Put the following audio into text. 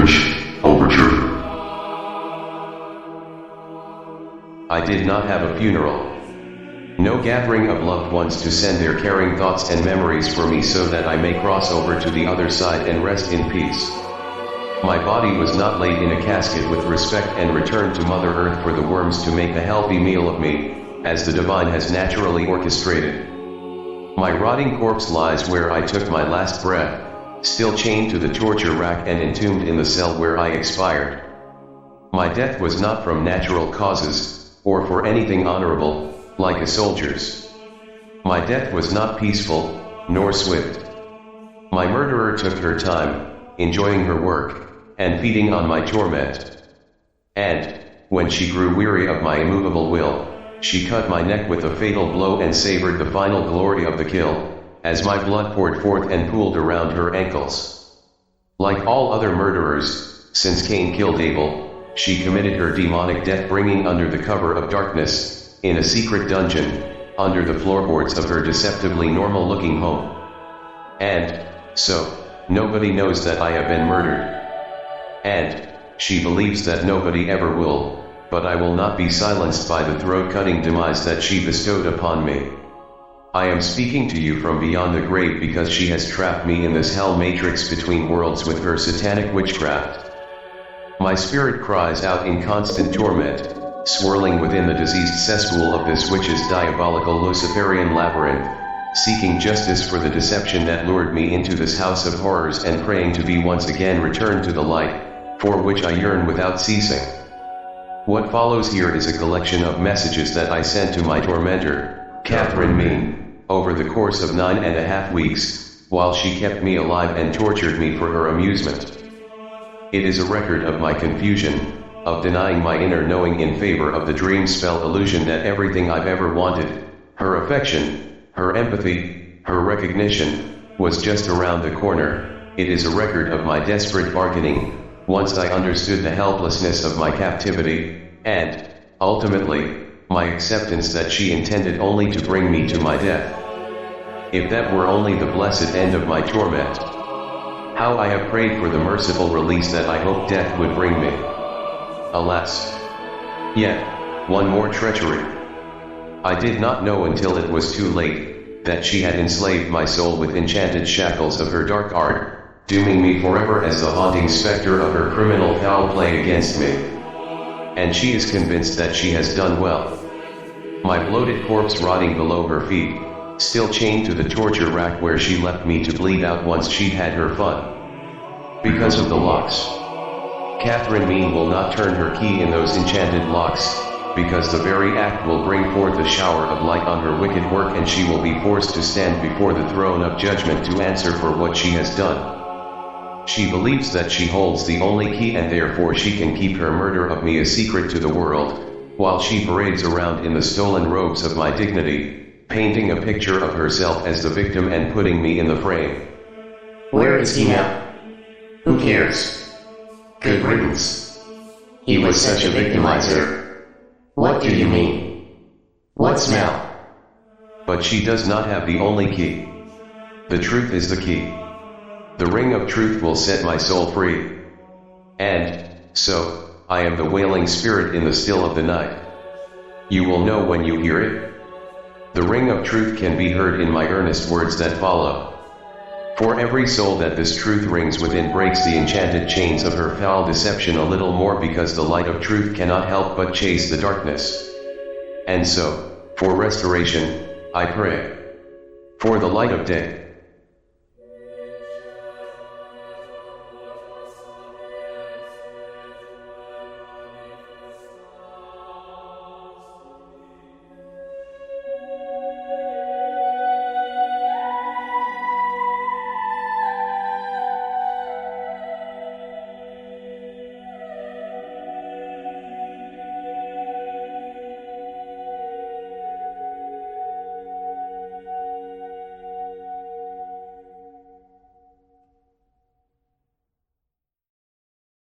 Overture. I did not have a funeral. No gathering of loved ones to send their caring thoughts and memories for me so that I may cross over to the other side and rest in peace. My body was not laid in a casket with respect and returned to Mother Earth for the worms to make a healthy meal of me, as the divine has naturally orchestrated. My rotting corpse lies where I took my last breath, still chained to the torture rack and entombed in the cell where I expired. My death was not from natural causes, or for anything honorable, like a soldier's. My death was not peaceful, nor swift. My murderer took her time, enjoying her work, and feeding on my torment. And, when she grew weary of my immovable will, she cut my neck with a fatal blow and savored the final glory of the kill, as my blood poured forth and pooled around her ankles. Like all other murderers, since Cain killed Abel, she committed her demonic death bringing under the cover of darkness, in a secret dungeon, under the floorboards of her deceptively normal-looking home. And, so, nobody knows that I have been murdered. And, she believes that nobody ever will, but I will not be silenced by the throat-cutting demise that she bestowed upon me. I am speaking to you from beyond the grave because she has trapped me in this hell matrix between worlds with her satanic witchcraft. My spirit cries out in constant torment, swirling within the diseased cesspool of this witch's diabolical Luciferian labyrinth, seeking justice for the deception that lured me into this house of horrors and praying to be once again returned to the light, for which I yearn without ceasing. What follows here is a collection of messages that I sent to my tormentor, Catherine Mean, over the course of 9.5 weeks, while she kept me alive and tortured me for her amusement. It is a record of my confusion, of denying my inner knowing in favor of the dream spell illusion that everything I've ever wanted, her affection, her empathy, her recognition, was just around the corner. It is a record of my desperate bargaining, once I understood the helplessness of my captivity, and, ultimately, my acceptance that she intended only to bring me to my death. If that were only the blessed end of my torment. How I have prayed for the merciful release that I hoped death would bring me. Alas! Yet, one more treachery. I did not know until it was too late, that she had enslaved my soul with enchanted shackles of her dark art, dooming me forever as the haunting specter of her criminal foul play against me. And she is convinced that she has done well. My bloated corpse rotting below her feet, still chained to the torture rack where she left me to bleed out once she'd had her fun. Because of the locks. Catherine Mean will not turn her key in those enchanted locks, because the very act will bring forth a shower of light on her wicked work and she will be forced to stand before the throne of judgment to answer for what she has done. She believes that she holds the only key and therefore she can keep her murder of me a secret to the world, while she parades around in the stolen robes of my dignity, painting a picture of herself as the victim and putting me in the frame. Where is he now? Who cares? Good riddance. He was such a victimizer. What do you mean? What smell? But she does not have the only key. The truth is the key. The ring of truth will set my soul free. And, so, I am the wailing spirit in the still of the night. You will know when you hear it. The ring of truth can be heard in my earnest words that follow. For every soul that this truth rings within breaks the enchanted chains of her foul deception a little more because the light of truth cannot help but chase the darkness. And so, for restoration, I pray. For the light of day.